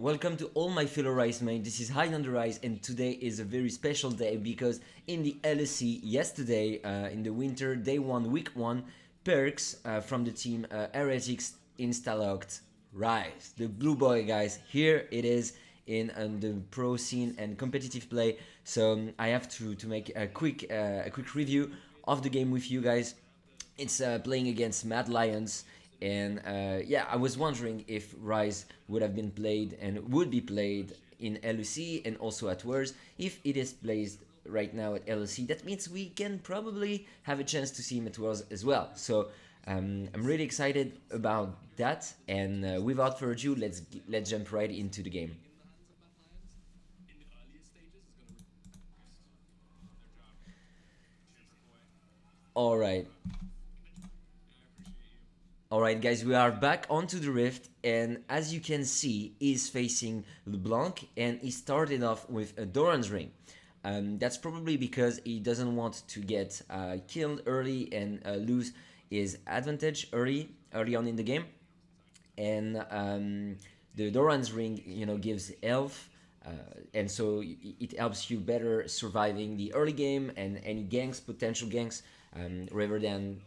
Welcome to all my fellow Ryze mates. This is Hide on the Ryze, and today is a very special day because in the LSC yesterday, in the winter, day 1, week 1, Perkz from the team Heretics instalocked Ryze, the blue boy, guys. Here it is in the pro scene and competitive play. So I have to make a quick review of the game with you guys. It's playing against Mad Lions. And yeah, I was wondering if Ryze would have been played and would be played in LEC and also at Worlds. If it is placed right now at LEC, that means we can probably have a chance to see him at Worlds as well. So I'm really excited about that. And without further ado, let's jump right into the game. All right. Alright guys, we are back onto the Rift, and as you can see, he's facing LeBlanc and he started off with a Doran's Ring. That's probably because he doesn't want to get killed early and lose his advantage early on in the game. And the Doran's Ring, gives health, and so it helps you better surviving the early game and any ganks, potential ganks, rather than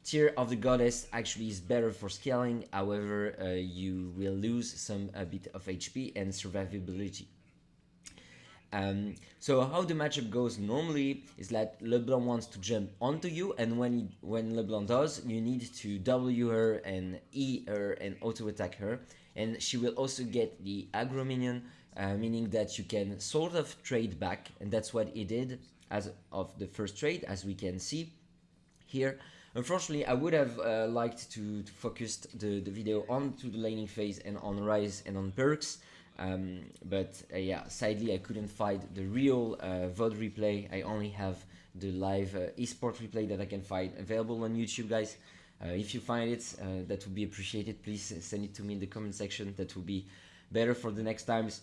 Tear of the Goddess actually is better for scaling, however you will lose some a bit of HP and survivability. So how the matchup goes normally is that LeBlanc wants to jump onto you, and when LeBlanc does, you need to W her and E her and auto attack her, and she will also get the aggro minion, meaning that you can sort of trade back, and that's what he did as of the first trade, as we can see here. Unfortunately, I would have liked to focus the video onto the laning phase and on Ryze and on Perkz, but yeah, sadly I couldn't find the real VOD replay. I only have the live esport replay that I can find available on YouTube, guys. If you find it, that would be appreciated. Please send it to me in the comment section. That will be better for the next times.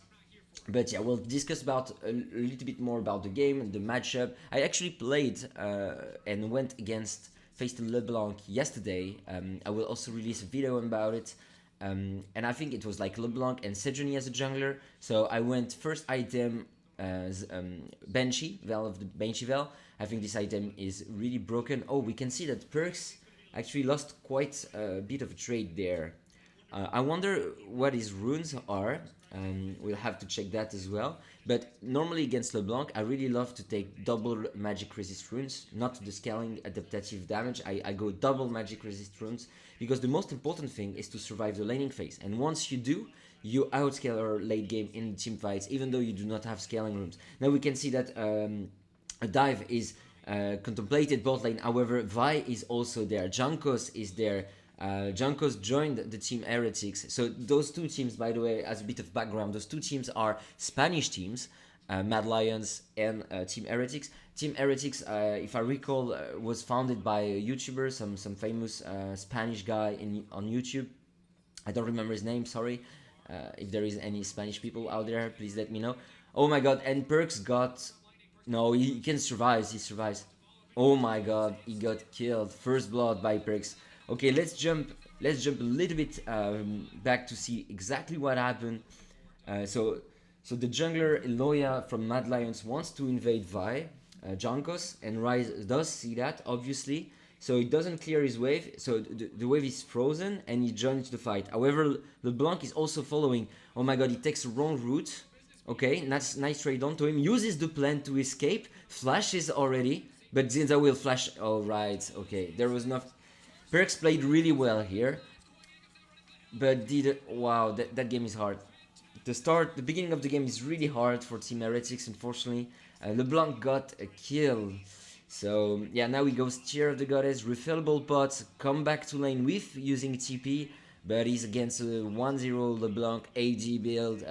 But yeah, we'll discuss about a little bit more about the game and the matchup. I actually played and went against faced LeBlanc yesterday. I will also release a video about it. And I think it was like LeBlanc and Sejuani as a jungler. So I went first item as Banshee, Vel of the Banshee Vel. I think this item is really broken. Oh, we can see that Perkz actually lost quite a bit of a trade there. I wonder what his runes are. We'll have to check that as well. But normally against LeBlanc, I really love to take double magic resist runes, not the scaling adaptative damage. I go double magic resist runes because the most important thing is to survive the laning phase. And once you do, you outscale our late game in team fights, even though you do not have scaling runes. Now we can see that a dive is contemplated bot lane. However, Vi is also there. Jankos is there. Jankos joined the team Heretics. So those two teams, by the way, as a bit of background, those two teams are Spanish teams, Mad Lions and Team Heretics. Team Heretics, if I recall, was founded by a YouTuber, some famous Spanish guy on YouTube. I don't remember his name, sorry. If there is any Spanish people out there, please let me know. Oh my god, and Perkz got... No, he can survive, he survives. Oh my god, he got killed. First blood by Perkz. Okay, let's jump a little bit back to see exactly what happened. So the jungler Eloya from Mad Lions wants to invade Vi, Jankos, and Ryze does see that, obviously. So he doesn't clear his wave, so the wave is frozen and he joins the fight. However, LeBlanc is also following. Oh my god, he takes the wrong route. Okay, nice trade onto him. Uses the plan to escape, flashes already, but Zinza will flash. Alright, okay, there was enough. Perkz played really well here, but wow, that game is hard. The beginning of the game is really hard for Team Heretics, unfortunately. LeBlanc got a kill. So yeah, now he goes Tear of the Goddess, refillable pots, come back to lane with using TP, but he's against a 1-0 LeBlanc AG build.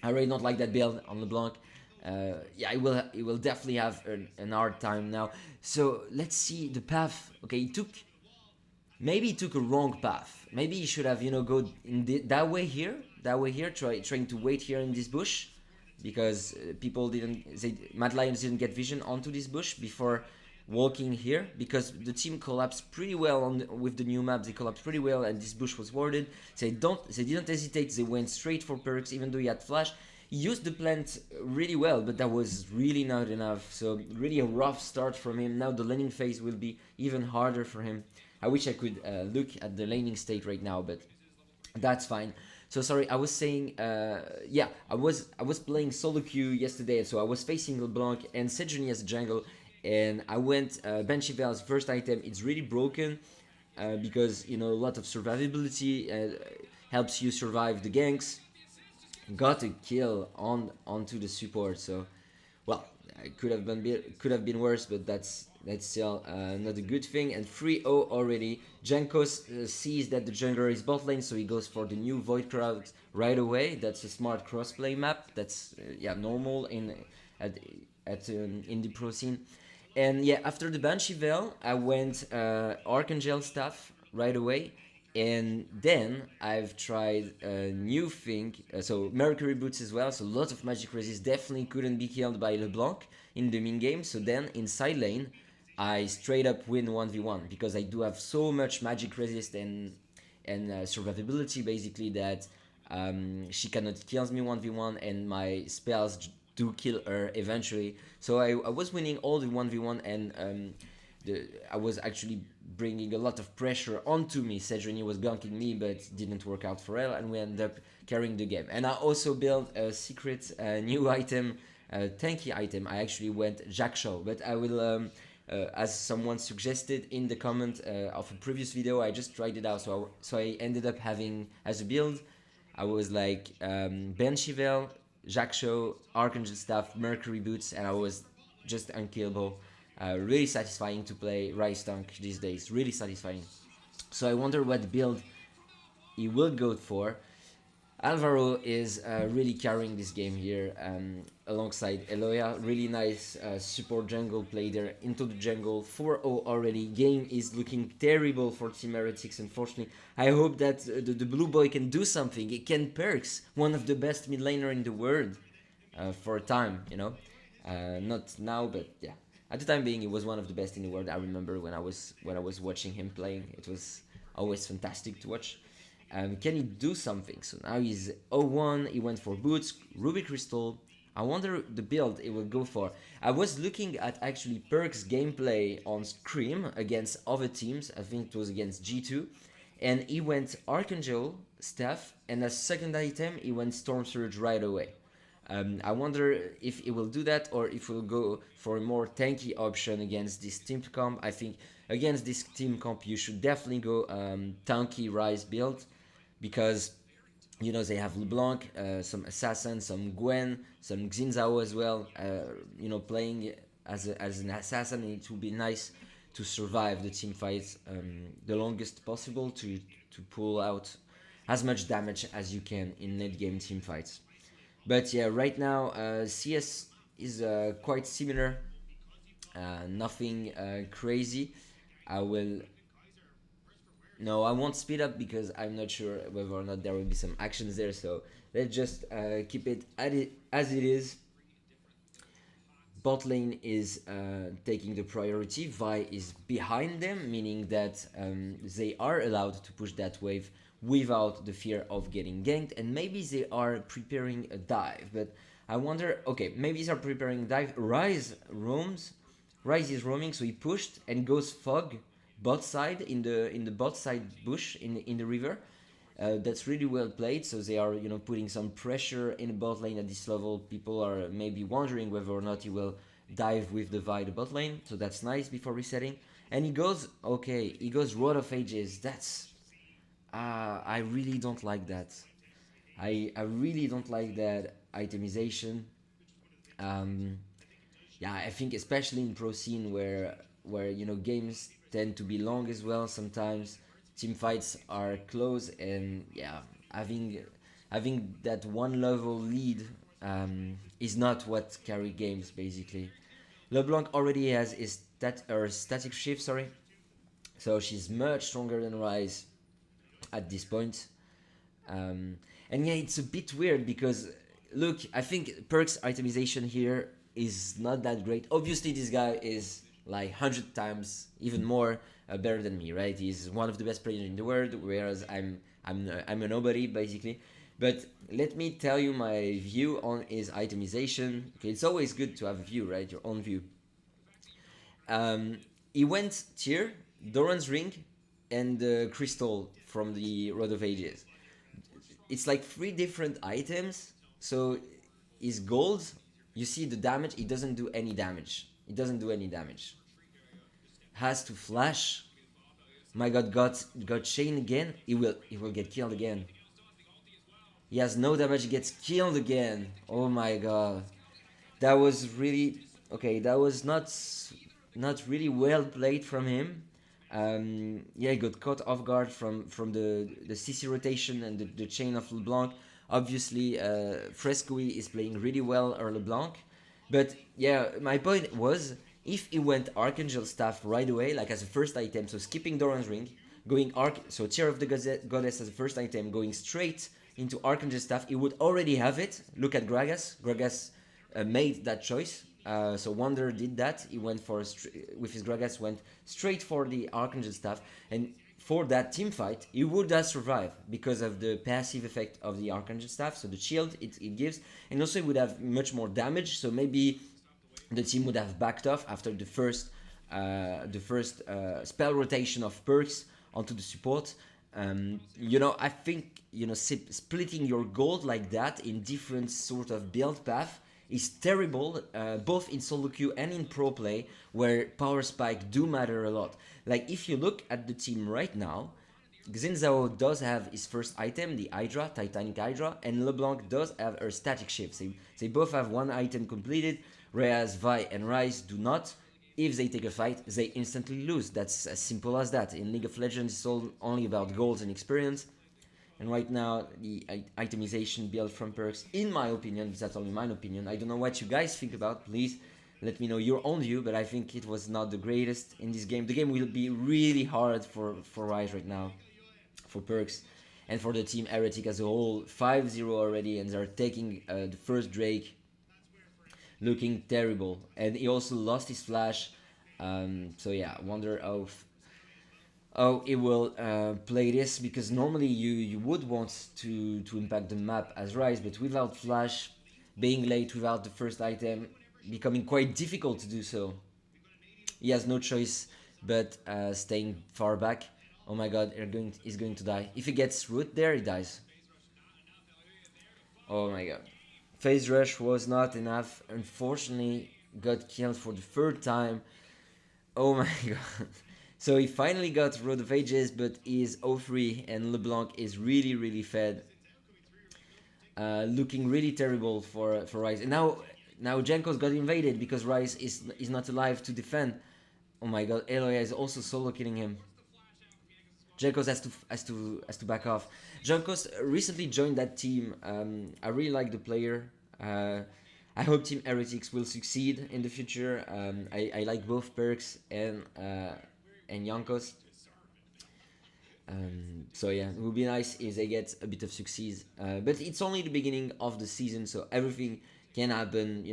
I really don't like that build on LeBlanc. Yeah, he will definitely have an hard time now. So let's see the path. Okay, maybe he took a wrong path. Maybe he should have, go in that way here, trying to wait here in this bush, because Mad Lions didn't get vision onto this bush before walking here because the team collapsed pretty well with the new map. They collapsed pretty well, and this bush was warded. They didn't hesitate. They went straight for Perkz, even though he had flash. He used the plant really well, but that was really not enough. So really a rough start from him. Now the laning phase will be even harder for him. I wish I could look at the laning state right now, but that's fine. So sorry, I was saying, yeah, I was playing solo queue yesterday, so I was facing LeBlanc and Sejuani as a jungle, and I went Banshee Veil's first item. It's really broken because a lot of survivability helps you survive the ganks. Got a kill onto the support, so well, it could have been worse, but that's still not a good thing. And 3-0 already. Jankos sees that the jungler is bot lane, so he goes for the new Void Crowd right away. That's a smart crossplay map. That's yeah, normal at in the pro scene. And yeah, after the Banshee Veil, I went Archangel Staff right away. And then I've tried a new thing, so Mercury Boots as well, so lots of magic resist. Definitely couldn't be killed by LeBlanc in the min game. So then in side lane, I straight up win 1v1 because I do have so much magic resist and survivability basically that she cannot kill me 1v1, and my spells do kill her eventually. So I was winning all the 1v1, and I was actually bringing a lot of pressure onto me. Sejuani was ganking me, but didn't work out for her, and we ended up carrying the game. And I also built a secret new item, tanky item. I actually went Jackshaw, but I will, as someone suggested in the comment of a previous video, I just tried it out. So I ended up having, as a build, I was like Banshee Veil, Jackshaw, Archangel Staff, Mercury Boots, and I was just unkillable. Really satisfying to play Ryze tank these days, really satisfying. So I wonder what build he will go for. Alvaro is really carrying this game here alongside Eloya. Really nice support jungle play there into the jungle. 4-0 already. Game is looking terrible for Team Heretics, unfortunately. I hope that the blue boy can do something. It can Perkz, one of the best mid laner in the world for a time, not now, but yeah. At the time being, he was one of the best in the world. I remember when I was watching him playing. It was always fantastic to watch. Can he do something? So now he's 0-1. He went for boots, Ruby Crystal. I wonder the build it will go for. I was looking at actually Perkz gameplay on Scream against other teams. I think it was against G2. And he went Archangel, Staff, and as second item, he went Storm Surge right away. I wonder if he will do that, or if we'll go for a more tanky option against this team comp. I think against this team comp you should definitely go tanky Ryze build, because they have LeBlanc, some Assassin, some Gwen, some Xinzao as well, playing as an assassin. It would be nice to survive the team fights the longest possible, to pull out as much damage as you can in late game team fights. But yeah, right now CS is quite similar, nothing crazy. I won't speed up because I'm not sure whether or not there will be some actions there, so let's just keep it as it is. Bot lane is taking the priority. Vi is behind them, meaning that they are allowed to push that wave without the fear of getting ganked, and maybe they are preparing a dive. But I wonder, okay, maybe they are preparing a dive. Ryze is roaming, so he pushed and goes Fog bot side in the bot side bush in the river. That's really well played. So they are putting some pressure in the bot lane at this level. People are maybe wondering whether or not he will dive with the Vi the bot lane. So that's nice before resetting. And he goes Rod of Ages. That's I really don't like that. I really don't like that itemization. Yeah, I think especially in pro scene where games tend to be long as well. Sometimes team fights are close, and yeah, having that one level lead is not what carry games basically. LeBlanc already has his static shift, so she's much stronger than Ryze at this point. And yeah, it's a bit weird because look, I think Perkz itemization here is not that great. Obviously, this guy is like 100 times even more better than me, right? He's one of the best players in the world, whereas I'm a nobody basically. But let me tell you my view on his itemization. Okay, it's always good to have a view, right? Your own view. Um, he went tier, Doran's ring, and the crystal from the Road of Ages. It's like three different items. So his gold, you see the damage. It doesn't do any damage. It doesn't do any damage. Has to flash. My God, got chain again. He will get killed again. He has no damage. He gets killed again. Oh my God, that was really okay. That was not really well played from him. Yeah, he got caught off guard from the CC rotation and the chain of LeBlanc. Obviously, Frescoe is playing really well or LeBlanc, but yeah, my point was if he went Archangel Staff right away, like as a first item, so skipping Doran's Ring, going so Tear of the Goddess as a first item, going straight into Archangel Staff, he would already have it. Look at Gragas. Gragas made that choice. So Wonder did that. He went for with his Gragas, went straight for the Archangel Staff, and for that team fight, he would have survived because of the passive effect of the Archangel Staff. So the shield it gives, and also it would have much more damage. So maybe the team would have backed off after the first spell rotation of Perkz onto the support. I think splitting your gold like that in different sort of build path is terrible, both in solo queue and in pro play, where power spike do matter a lot. Like if you look at the team right now, Xinzao does have his first item, the Hydra, Titanic Hydra, and LeBlanc does have her static shift. They both have one item completed, whereas Vi and Ryze do not. If they take a fight, they instantly lose. That's as simple as that. In League of Legends, it's all only about goals and experience. And right now, the itemization build from Perkz, in my opinion, that's only my opinion. I don't know what you guys think about. Please let me know your own view, but I think it was not the greatest in this game. The game will be really hard for Ryze right now, for Perkz, and for the team Heretic as a whole. 5-0 already, and they're taking the first Drake, looking terrible. And he also lost his flash. So yeah, I wonder how he will play this, because normally you would want to impact the map as Ryze, but without flash, being late without the first item, becoming quite difficult to do so. He has no choice but staying far back. Oh my God, he's going to die. If he gets root there, he dies. Oh my God. Phase rush was not enough. Unfortunately, got killed for the third time. Oh my God. So he finally got Road of Ages, but is 0-3, and LeBlanc is really, really fed. Looking really terrible for Ryze. And now Jankos got invaded because Ryze is not alive to defend. Oh my God, Eloy is also solo killing him. Jankos has to back off. Jankos recently joined that team. I really like the player. I hope Team Heretics will succeed in the future. I like both Perkz and Jankos. So yeah, it would be nice if they get a bit of success. But it's only the beginning of the season, so everything can happen.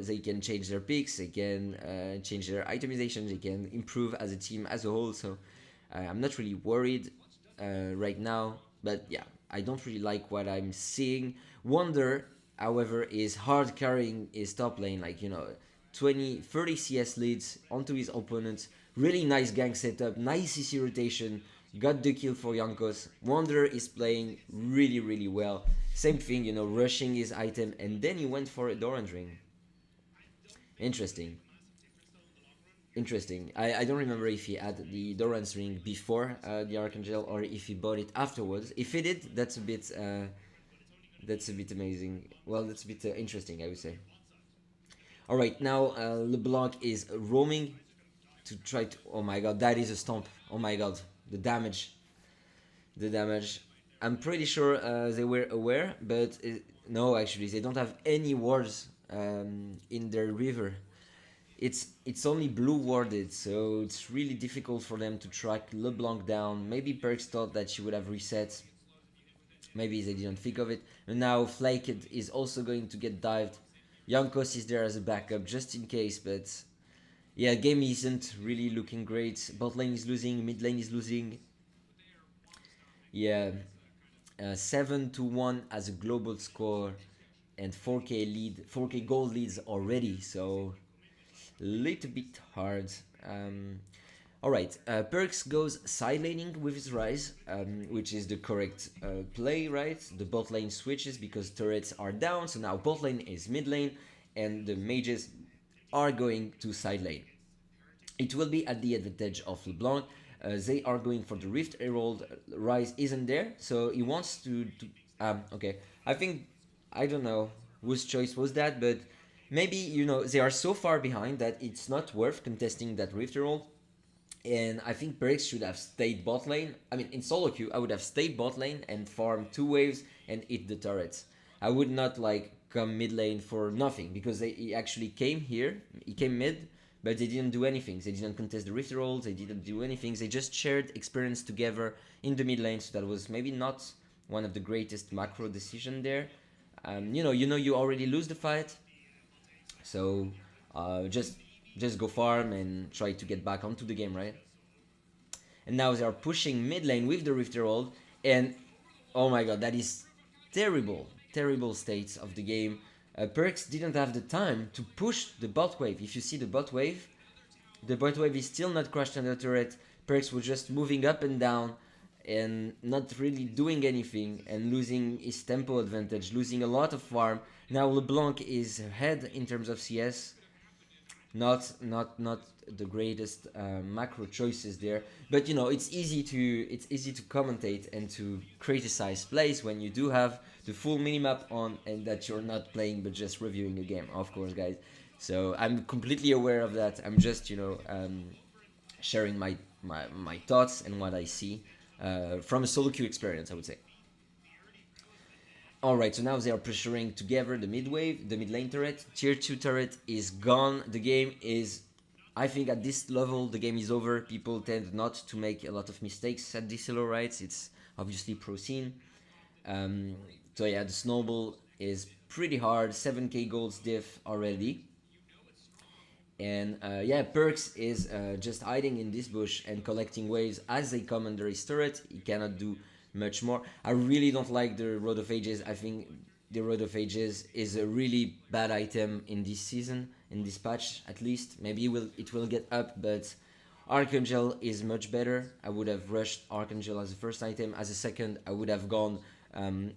They can change their picks, they can change their itemization, they can improve as a team as a whole. So I'm not really worried right now. But yeah, I don't really like what I'm seeing. Wonder, however, is hard carrying his top lane, like 20, 30 CS leads onto his opponents. Really nice gang setup, nice CC rotation. Got the kill for Jankos. Wonder is playing really, really well. Same thing, rushing his item, and then he went for a Doran's ring. Interesting. Interesting. I don't remember if he had the Doran's ring before the Archangel or if he bought it afterwards. If he did, that's a bit amazing. Well, that's a bit interesting, I would say. All right, now LeBlanc is roaming to try to. Oh my God, that is a stomp. Oh my God, the damage. The damage. I'm pretty sure they were aware, but no, actually, they don't have any wards in their river. It's only blue warded, so it's really difficult for them to track LeBlanc down. Maybe Perkz thought that she would have reset. Maybe they didn't think of it. And now Flaked is also going to get dived. Jankos is there as a backup just in case, but Yeah, game isn't really looking great. Bot lane is losing, mid lane is losing. Yeah, 7-1 as a global score, and 4K lead, 4K gold leads already. So little bit hard. All right, Perkz goes side laning with his Ryze, which is the correct play, right? The bot lane switches because turrets are down, so now bot lane is mid lane, and the mages are going to side lane. It will be at the advantage of LeBlanc. They are going for the Rift Herald. Ryze isn't there, so he wants okay, I think, I don't know whose choice was that, but maybe, they are so far behind that it's not worth contesting that Rift Herald. And I think Perkz should have stayed bot lane. I mean, in solo queue, I would have stayed bot lane and farmed two waves and hit the turrets. I would not like come mid lane for nothing because he actually came here. He came mid, but they didn't do anything. They didn't contest the rift rolls. They didn't do anything. They just shared experience together in the mid lane. So that was maybe not one of the greatest macro decision there. You already lose the fight, so just go farm and try to get back onto the game, right? And now they are pushing mid lane with the Rift Herald, and oh my god, that is terrible, terrible states of the game. Perkz didn't have the time to push the bot wave. If you see the bot wave is still not crushed under turret. Perkz was just moving up and down and not really doing anything and losing his tempo advantage, losing a lot of farm. Now LeBlanc is ahead in terms of CS, not the greatest macro choices there, but it's easy to commentate and to criticize plays when you do have the full minimap on and that you're not playing but just reviewing a game, of course, guys. So I'm completely aware of that. I'm just sharing my thoughts and what I see from a solo queue experience, I would say. Alright, so now they are pressuring together the mid wave, the mid lane turret. Tier 2 turret is gone. The game is, I think at this level, the game is over. People tend not to make a lot of mistakes at this elo, right? It's obviously pro scene. So yeah, the snowball is pretty hard. 7k golds diff already. And yeah, Perkz is just hiding in this bush and collecting waves as they come under his turret. He cannot do much more. I really don't like the Road of Ages. I think the Road of Ages is a really bad item in this season, in this patch at least. Maybe it will get up, but Archangel is much better. I would have rushed Archangel as the first item. As a second, I would have gone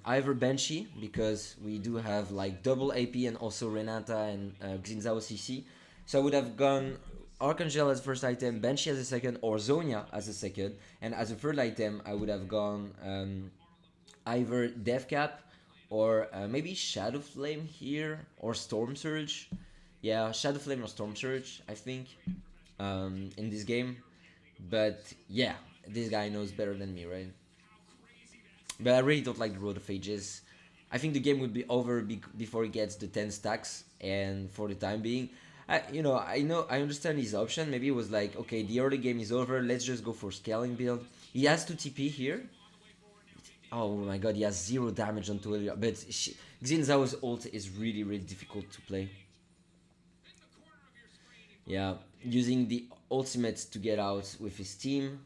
either Banshee, because we do have like double AP and also Renata and Xinzao CC. So I would have gone Archangel as first item, Banshee as a second, or Zonia as a second. And as a third item, I would have gone either Deathcap or maybe Shadow Flame here, or Storm Surge. Yeah, Shadow Flame or Storm Surge, I think, in this game. But yeah, this guy knows better than me, right? But I really don't like the Road of Ages. I think the game would be over before he gets the 10 stacks, and for the time being, I understand his option. Maybe it was like, okay, the early game is over, let's just go for scaling build. He has to TP here. Oh my god, he has 0 damage on Twilio. But Xin Zhao's ult is really, really difficult to play. Yeah, using the ultimates to get out with his team,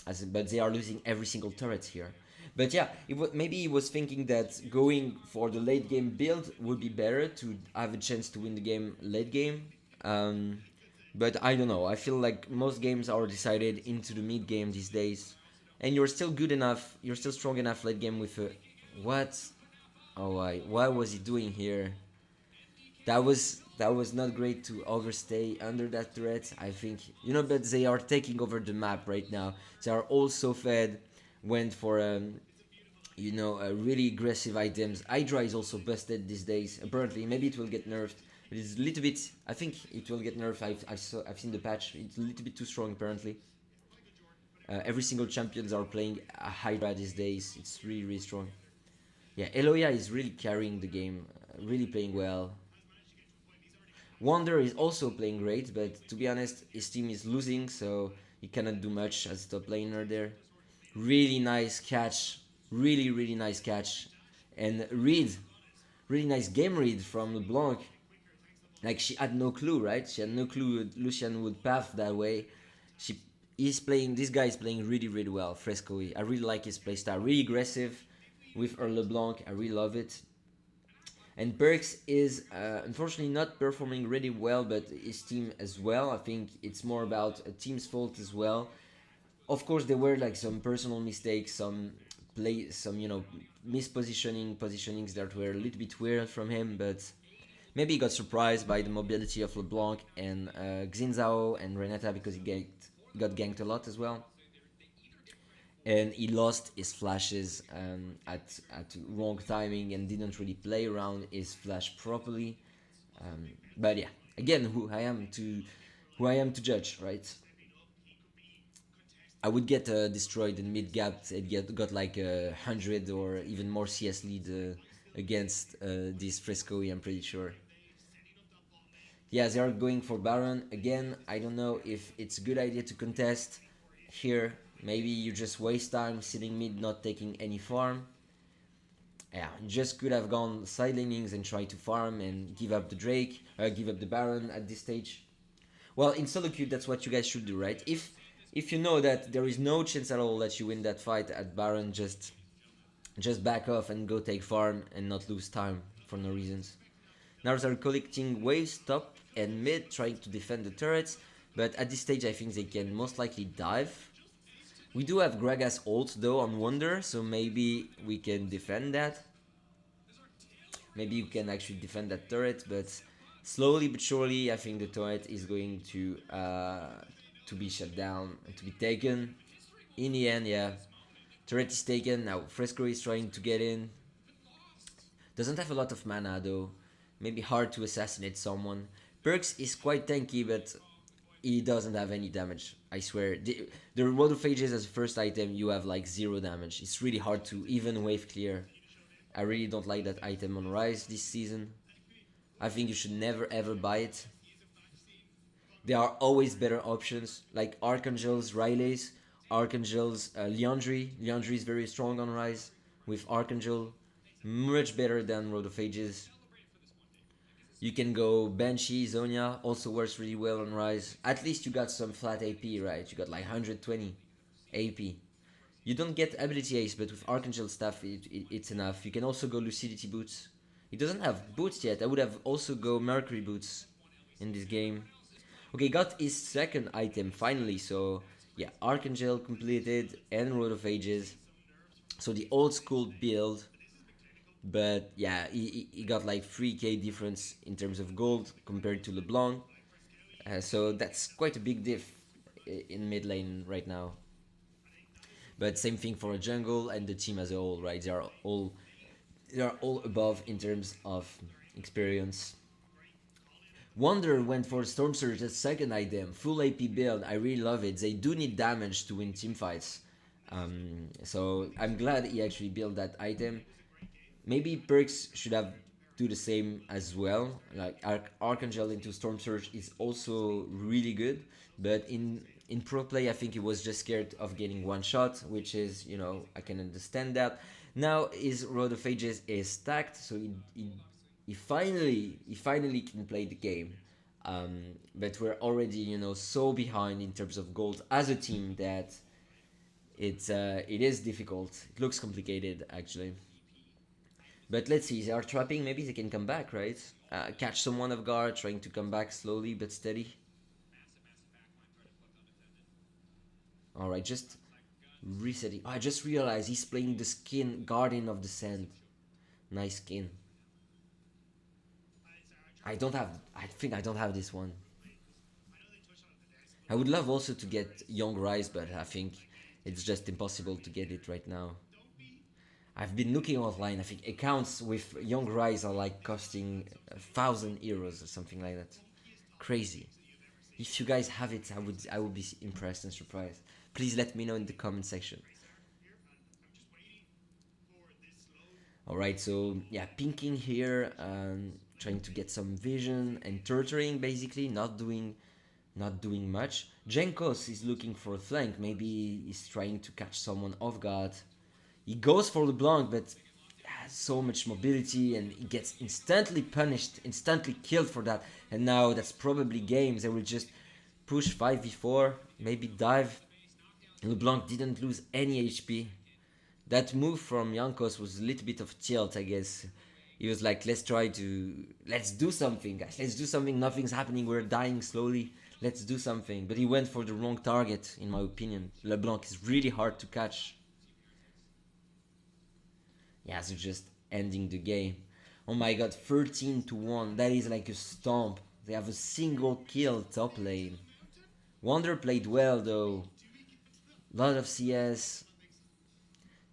but they are losing every single turret here. But yeah, maybe he was thinking that going for the late game build would be better to have a chance to win the game late game. But I don't know. I feel like most games are decided into the mid game these days, and you're still good enough. You're still strong enough late game with a what? Oh, what was he doing here? That was not great to overstay under that threat. I think but they are taking over the map right now. They are also fed, went for really aggressive items. Hydra is also busted these days. Apparently, maybe it will get nerfed. It is a little bit. I think it will get nerfed. I've seen the patch. It's a little bit too strong apparently. Every single champions are playing a Hydra these days. It's really, really strong. Yeah, Eloya is really carrying the game, really playing well. Wonder is also playing great, but to be honest, his team is losing, so he cannot do much as top laner there. Really nice catch, really, really nice catch, and really nice game read from LeBlanc. Like she had no clue, right? She had no clue Lucian would path that way. She He's playing. This guy is playing really really well. Frescoe. I really like his playstyle. Really aggressive with her LeBlanc. I really love it. And Perkz is unfortunately not performing really well, but his team as well. I think it's more about a team's fault as well. Of course, there were like some personal mistakes, some positionings that were a little bit weird from him, but maybe he got surprised by the mobility of LeBlanc and Xinzao and Renata because got ganked a lot as well. And he lost his flashes at wrong timing and didn't really play around his flash properly. But yeah, again, who I am to judge, right? I would get destroyed in mid gap and got like 100 or even more CS lead against this Fresco. I'm pretty sure. Yeah, they are going for Baron again. I don't know if it's a good idea to contest here. Maybe you just waste time sitting mid, not taking any farm. Yeah, just could have gone side lanings and try to farm and give up the Drake, give up the Baron at this stage. Well, in solo queue, that's what you guys should do, right? If you know that there is no chance at all that you win that fight at Baron, just back off and go take farm and not lose time for no reasons. Now they're collecting waves top and mid, trying to defend the turrets, but at this stage I think they can most likely dive. We do have Gragas ult though on Wonder, so maybe we can defend that. Maybe you can actually defend that turret, but slowly but surely I think the turret is going to be shut down and to be taken. In the end, yeah, turret is taken. Now Fresco is trying to get in. Doesn't have a lot of mana though. Maybe hard to assassinate someone. Perkz is quite tanky, but he doesn't have any damage. I swear. The Rodophages as a first item, you have like 0 damage. It's really hard to even wave clear. I really don't like that item on Ryze this season. I think you should never ever buy it. There are always better options like Archangel's Ryle's, Archangel's Liandry. Liandry is very strong on Ryze with Archangel. Much better than Rodophages. You can go Banshee, Zonia, also works really well on Ryze. At least you got some flat AP, right? You got like 120 AP. You don't get ability ace, but with Archangel stuff, it's enough. You can also go Lucidity Boots. He doesn't have boots yet. I would have also go Mercury Boots in this game. Okay, got his second item finally. So yeah, Archangel completed and Road of Ages. So the old school build. But yeah, he got like 3k difference in terms of gold compared to LeBlanc. So that's quite a big diff in mid lane right now. But same thing for a jungle and the team as a whole, right? They are all above in terms of experience. Wonder went for Storm Surge as second item, full AP build. I really love it. They do need damage to win team fights. So I'm glad he actually built that item. Maybe Perkz should have do the same as well. Like Archangel into Storm Surge is also really good, but in pro play I think he was just scared of getting one shot, which is, you know, I can understand that. Now his Road of Ages is stacked, so he finally can play the game. But we're already, you know, so behind in terms of gold as a team that it is difficult. It looks complicated actually. But let's see, they are trapping, maybe they can come back, right? Catch someone off guard, trying to come back slowly but steady. Alright, just resetting. Oh, I just realized he's playing the skin Guardian of the Sand. Nice skin. I think I don't have this one. I would love also to get Young Ryze, but I think it's just impossible to get it right now. I've been looking online. I think accounts with Young Ryze are like costing 1,000 euros or something like that. Crazy. If you guys have it, I would be impressed and surprised. Please let me know in the comment section. Alright, so yeah, pinking here, trying to get some vision and turtling basically, not doing much. Jenkos is looking for a flank. Maybe he's trying to catch someone off guard. He goes for LeBlanc, but has so much mobility, and he gets instantly punished, instantly killed for that. And now that's probably games. They will just push 5v4, maybe dive. LeBlanc didn't lose any HP. That move from Jankos was a little bit of tilt, I guess. He was like, let's do something, guys. Let's do something. Nothing's happening. We're dying slowly. Let's do something. But he went for the wrong target, in my opinion. LeBlanc is really hard to catch. Yeah, so just ending the game. Oh my god, 13-1. That is like a stomp. They have a single kill top lane. Wonder played well though. Lot of CS.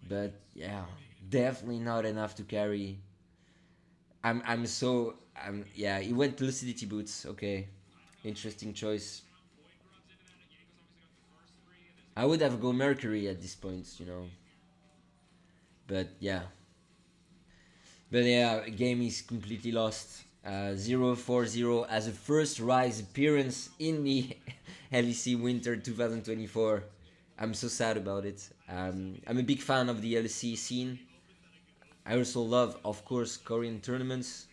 But yeah, definitely not enough to carry. Yeah, he went Lucidity Boots, okay. Interesting choice. I would have go Mercury at this point. But yeah. But yeah, game is completely lost. 0-4-0 as a first Ryze appearance in the LEC Winter 2024. I'm so sad about it. I'm a big fan of the LEC scene. I also love, of course, Korean tournaments.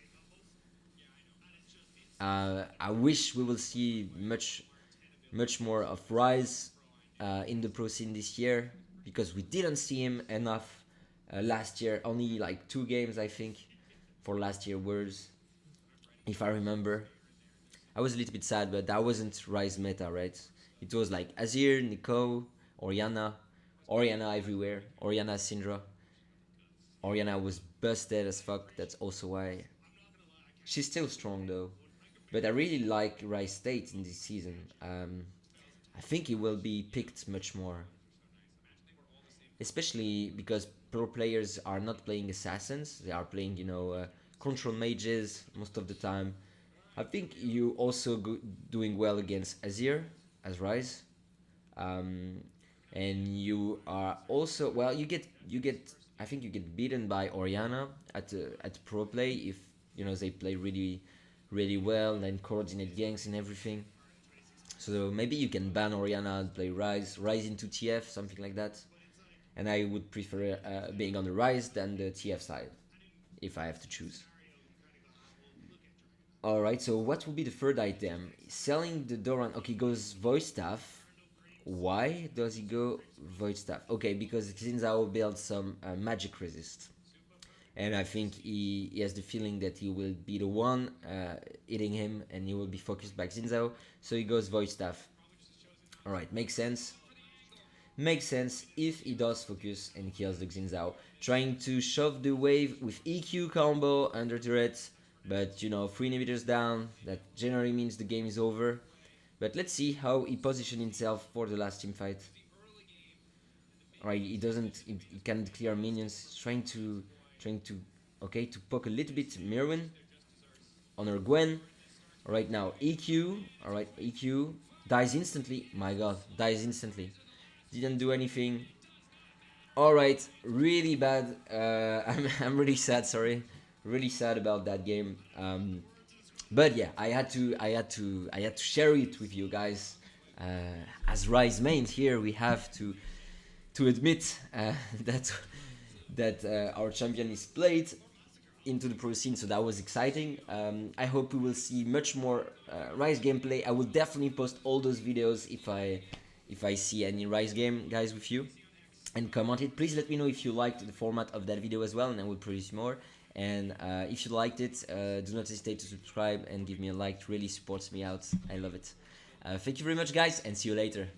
I wish we will see much more of Ryze in the pro scene this year, because we didn't see him enough last year. Only like 2 games, I think, for last year Worlds, if I remember. I was a little bit sad, but that wasn't Ryze meta, right? It was like Azir, Nico, Orianna everywhere, Orianna Syndra. Orianna was busted as fuck. That's also why she's still strong though. But I really like Ryze State in this season. I think he will be picked much more, especially because pro players are not playing assassins; they are playing, control mages most of the time. I think you also doing well against Azir as Ryze, um, and you are also well. You get. I think you get beaten by Orianna at pro play if they play really well and coordinate ganks and everything. So maybe you can ban Orianna and play Ryze into TF, something like that. And I would prefer being on the Ryze than the TF side, if I have to choose. Alright, so what will be the third item? Selling the Doran. Okay, goes Voice Staff. Why does he go Void Staff? Okay, because Xin built some magic resist. And I think he has the feeling that he will be the one hitting him, and he will be focused by Xin, so he goes Void Staff. Alright, makes sense. Makes sense if he does focus and kills the Xin. Trying to shove the wave with EQ combo under turret, but 3 inhibitors down, that generally means the game is over. But let's see how he positions himself for the last team fight. Alright, he can't clear minions. He's trying to poke a little bit Mirwin on her Gwen. Alright, now EQ. Alright, EQ dies instantly. My god, dies instantly. Didn't do anything. Alright, really bad. I'm really sad, sorry. Really sad about that game. But yeah, I had to share it with you guys. As Ryze mains here, we have to admit that our champion is played into the pro scene, so that was exciting. I hope we will see much more Ryze gameplay. I will definitely post all those videos if I see any Ryze game, guys, with you, and comment it. Please let me know if you liked the format of that video as well, and I will produce more. And if you liked it, do not hesitate to subscribe and give me a like. It really supports me out. I love it. Thank you very much, guys, and see you later.